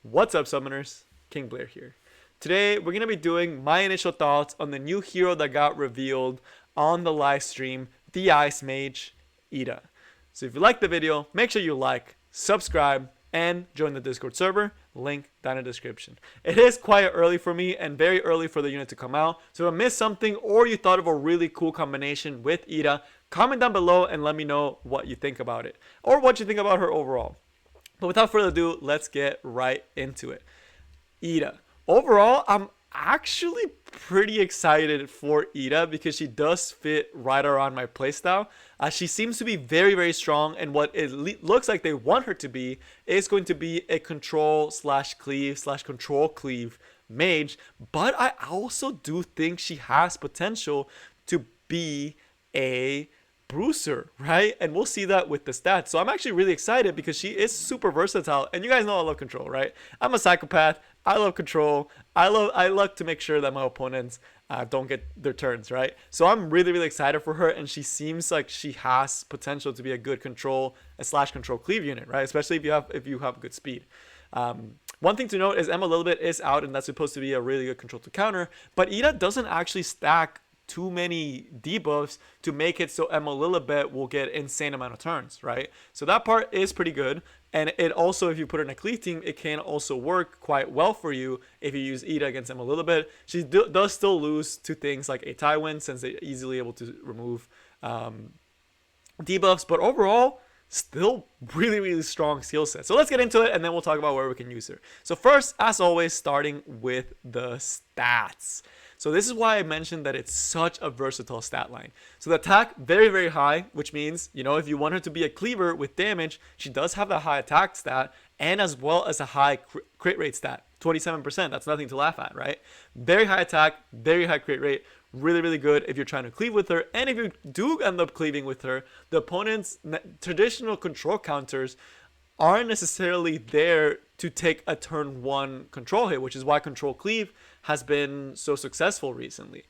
What's up, summoners? King Blair here. Today, we're going to be doing my initial thoughts on the new hero that got revealed on the live stream, the Ice Mage, Ida. So if you like the video, make sure you like, subscribe, and join the Discord server. Link down in the description. It is quite early for me and very early for the unit to come out. So if I missed something or you thought of a really cool combination with Ida, comment down below and let me know what you think about it or what you think about her overall. But without further ado, let's get right into it. Ida. Overall, I'm actually pretty excited for Ida because she does fit right around my playstyle. She seems to be very, very strong, and what it looks like they want her to be is going to be a control slash cleave slash control cleave mage. But I also do think she has potential to be a bruiser, right? And we'll see that with the stats. So I'm actually really excited because she is super versatile, and you guys know I love control, right? I'm a psychopath. I love control. I like to make sure that my opponents don't get their turns, right? So I'm really, really excited for her, and she seems like she has potential to be a good control slash control cleave unit, right? Especially if you have good speed. One thing to note is Emma Lilibet is out, and that's supposed to be a really good control to counter, but Ida doesn't actually stack too many debuffs to make it so Emma Lilibet will get insane amount of turns, right? So that part is pretty good. And it also, if you put her in a cleave team, it can also work quite well for you if you use Ida against Emma Lilibet. She does still lose to things like a Tywin since they're easily able to remove debuffs, but overall, still really, really strong skill set. So let's get into it, and then we'll talk about where we can use her. So first, as always, starting with the stats. So this is why I mentioned that it's such a versatile stat line. So the attack, very, very high, which means, you know, if you want her to be a cleaver with damage, she does have that high attack stat and as well as a high crit rate stat, 27%. That's nothing to laugh at, right? Very high attack, very high crit rate. Really, really good if you're trying to cleave with her. And if you do end up cleaving with her, the opponent's traditional control counters aren't necessarily there to take a turn one control hit, which is why control cleave has been so successful recently.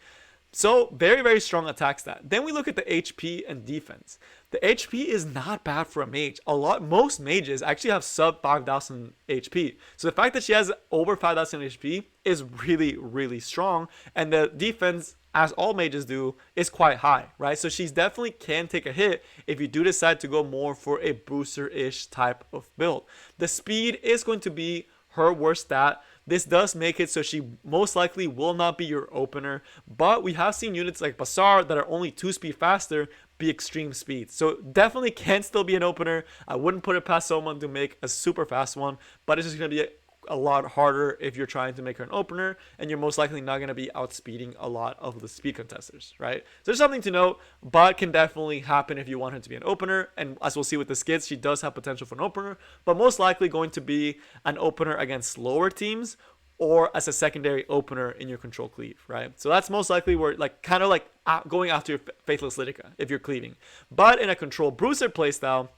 So very, very strong attack stat. Then we look at the HP and defense. The HP is not bad for a mage. Most mages actually have sub 5,000 HP. So the fact that she has over 5,000 HP is really, really strong. And the defense, as all mages do, is quite high, right? So she's definitely can take a hit if you do decide to go more for a booster-ish type of build. The speed is going to be her worst stat. This does make it so she most likely will not be your opener, but we have seen units like Bazaar that are only 2 speed faster be extreme speed. So definitely can still be an opener. I wouldn't put it past someone to make a super fast one, but it's just going to be a lot harder if you're trying to make her an opener, and you're most likely not going to be outspeeding a lot of the speed contesters, right? So there's something to note, but can definitely happen if you want her to be an opener. And as we'll see with the skids, she does have potential for an opener, but most likely going to be an opener against slower teams or as a secondary opener in your control cleave, right? So that's most likely where, like, kind of like going after your Faithless Lidica if you're cleaving. But in a control bruiser playstyle,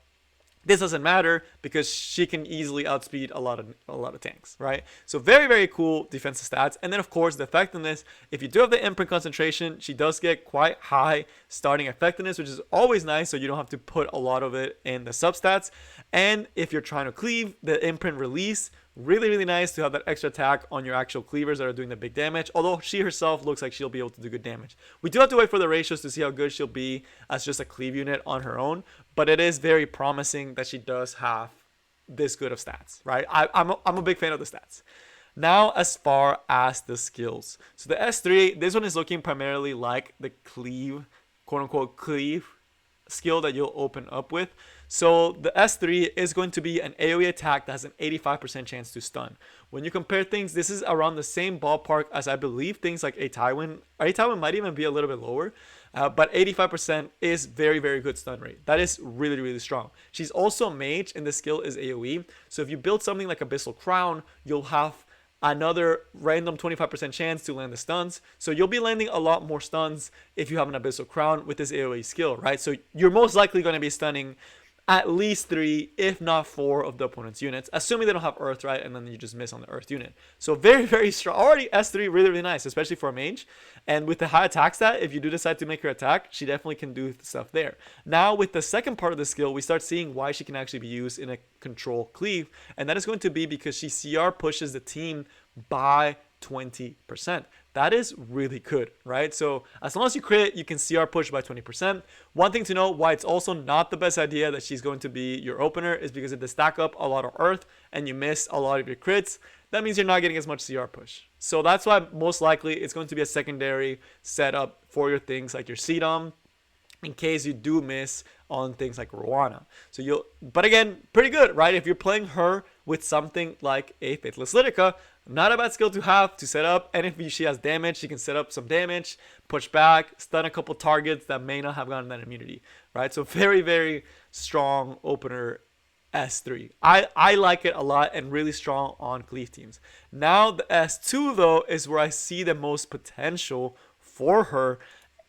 this doesn't matter because she can easily outspeed a lot of tanks, right? So very, very cool defensive stats. And then of course the effectiveness, if you do have the imprint concentration, she does get quite high starting effectiveness, which is always nice, so you don't have to put a lot of it in the substats. And if you're trying to cleave, the imprint release, really, really nice to have that extra attack on your actual cleavers that are doing the big damage, although she herself looks like she'll be able to do good damage. We do have to wait for the ratios to see how good she'll be as just a cleave unit on her own, but it is very promising that she does have this good of stats, right? I'm a big fan of the stats. Now, as far as the skills. So the S3, this one is looking primarily like the cleave, quote unquote cleave skill that you'll open up with. So the S3 is going to be an AoE attack that has an 85% chance to stun. When you compare things, this is around the same ballpark as I believe things like a Tywin. A Tywin might even be a little bit lower, but 85% is very, very good stun rate. That is really, really strong. She's also a mage, and the skill is AoE. So if you build something like Abyssal Crown, you'll have another random 25% chance to land the stuns. So you'll be landing a lot more stuns if you have an Abyssal Crown with this AoE skill, right? So you're most likely going to be stunning at least 3, if not 4 of the opponent's units, assuming they don't have Earth, right? And then you just miss on the Earth unit. So very, very strong. Already S3, really, really nice, especially for a mage. And with the high attack stat, if you do decide to make her attack, she definitely can do stuff there. Now, with the second part of the skill, we start seeing why she can actually be used in a control cleave. And that is going to be because she CR pushes the team by 20%. That is really good, right? So as long as you crit, you can CR push by 20%. One thing to know why it's also not the best idea that she's going to be your opener is because if they stack up a lot of Earth and you miss a lot of your crits, that means you're not getting as much CR push. So that's why most likely it's going to be a secondary setup for your things like your Sedum, in case you do miss on things like Rowana. So but again, pretty good, right? If you're playing her with something like a Faithless Lytica, not a bad skill to have to set up. And if she has damage, she can set up some damage, push back, stun a couple targets that may not have gotten that immunity, right? So very, very strong opener S3. I like it a lot and really strong on cleave teams. Now the S2 though is where I see the most potential for her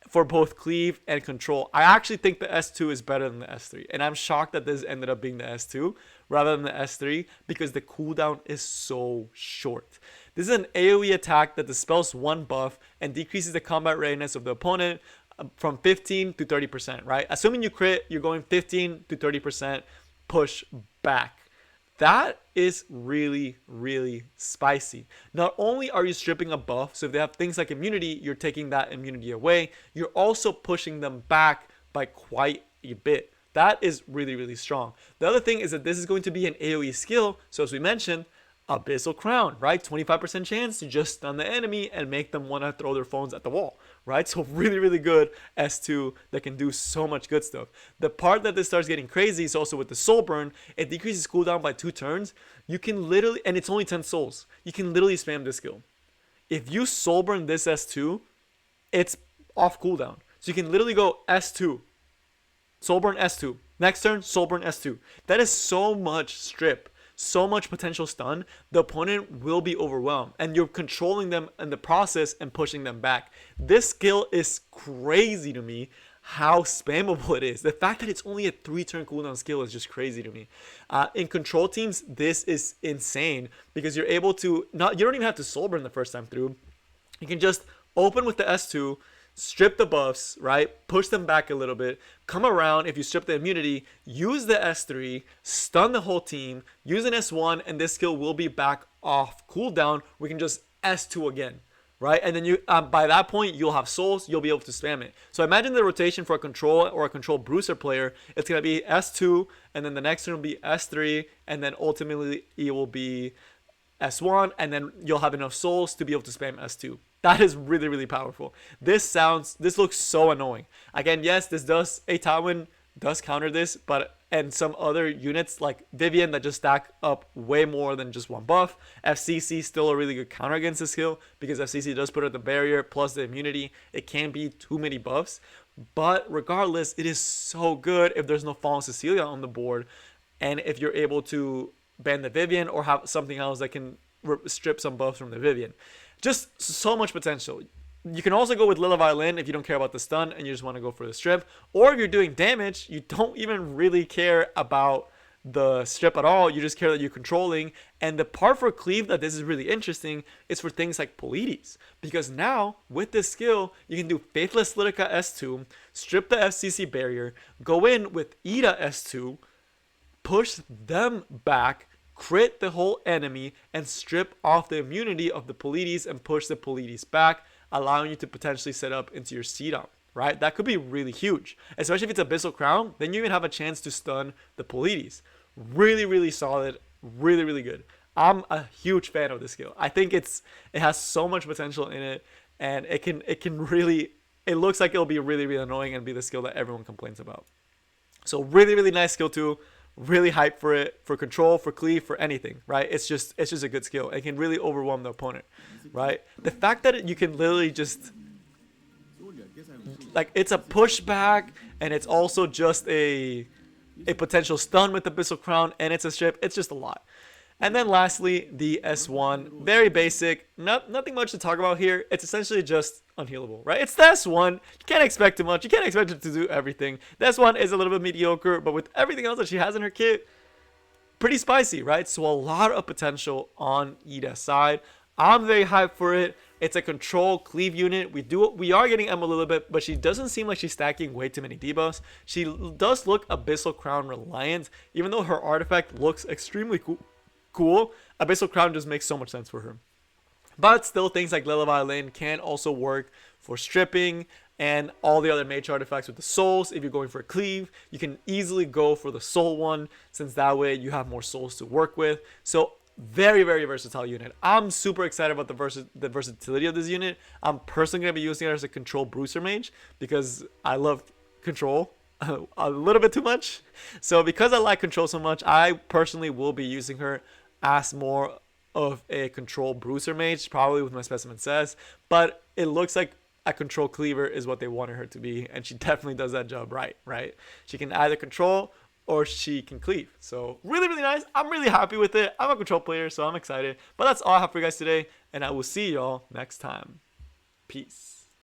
for both cleave and control. I actually think the S2 is better than the S3. And I'm shocked that this ended up being the S2 rather than the S3 because the cooldown is so short. This is an AoE attack that dispels one buff and decreases the combat readiness of the opponent from 15 to 30%, right? Assuming you crit, you're going 15 to 30% push back. That is really, really spicy. Not only are you stripping a buff, so if they have things like immunity, you're taking that immunity away. You're also pushing them back by quite a bit. That is really, really strong. The other thing is that this is going to be an AoE skill. So as we mentioned, Abyssal Crown, right? 25% chance to just stun the enemy and make them want to throw their phones at the wall, right? So really, really good S2 that can do so much good stuff. The part that this starts getting crazy is also with the soul burn. It decreases cooldown by 2 turns. You can literally, and it's only 10 souls. You can literally spam this skill. If you soul burn this S2, it's off cooldown. So you can literally go S2, soul burn S2. Next turn, soul burn S2. That is so much strip. So much potential stun, the opponent will be overwhelmed and you're controlling them in the process and pushing them back. This skill is crazy to me how spammable it is. The fact that it's only a 3-turn cooldown skill is just crazy to me. In control teams, this is insane because you're able to, you don't even have to soul burn the first time through. You can just open with the S2, strip the buffs, right? Push them back a little bit. Come around, if you strip the immunity, use the S3, stun the whole team, use an S1, and this skill will be back off cooldown. We can just S2 again, right? And then you, by that point, you'll have souls, you'll be able to spam it. So imagine the rotation for a control or a control bruiser player. It's going to be S2, and then the next turn will be S3, and then ultimately it will be S1, and then you'll have enough souls to be able to spam S2. That is really, really powerful. This looks so annoying. Again, yes, a Tywin does counter this, and some other units like Vivian that just stack up way more than just one buff. FCC still a really good counter against this skill because FCC does put out the barrier plus the immunity. It can be too many buffs, but regardless, it is so good if there's no Fallen Cecilia on the board, and if you're able to ban the Vivian or have something else that can strip some buffs from the Vivian. Just so much potential. You can also go with Lila Violin if you don't care about the stun and you just want to go for the strip. Or if you're doing damage, you don't even really care about the strip at all. You just care that you're controlling. And the part for Cleave that this is really interesting is for things like Polides. Because now, with this skill, you can do Faithless Lytica S2, strip the FCC barrier, go in with Ida S2, push them back, crit the whole enemy, and strip off the immunity of the Polides and push the Polides back, allowing you to potentially set up into your Sedum, right? That could be really huge, especially if it's Abyssal Crown. Then you even have a chance to stun the Polides. Really, really solid, really, really good. I'm a huge fan of this skill. I think it has so much potential in it, and it looks like it'll be really, really annoying and be the skill that everyone complains about. So really, really nice skill too. Really hyped for it, for control, for cleave, for anything, right? It's just a good skill. It can really overwhelm the opponent, right? The fact that you can literally just, like, it's a pushback and it's also just a potential stun with the Abyssal Crown and it's a strip. It's just a lot. And then lastly, the S1, very basic, nothing much to talk about here. It's essentially just unhealable, right? It's this one. You can't expect too much. You can't expect it to do everything. This one is a little bit mediocre, but with everything else that she has in her kit, pretty spicy, right? So a lot of potential on Ida's side. I'm very hyped for it. It's a control cleave unit. We are getting Emma a little bit, but she doesn't seem like she's stacking way too many debuffs. She does look Abyssal Crown reliant, even though her artifact looks extremely cool. Abyssal Crown just makes so much sense for her. But still, things like Lila Violin can also work for stripping and all the other mage artifacts with the souls. If you're going for a cleave, you can easily go for the soul one, since that way you have more souls to work with. So very, very versatile unit. I'm super excited about the versatility of this unit. I'm personally going to be using her as a control bruiser mage because I love control a little bit too much. So because I like control so much, I personally will be using her as more of a control bruiser mage, probably with my specimen says, but it looks like a control cleaver is what they wanted her to be, and she definitely does that job right. She can either control or she can cleave. So really, really nice. I'm really happy with it. I'm a control player, so I'm excited. But that's all I have for you guys today, and I will see y'all next time. Peace.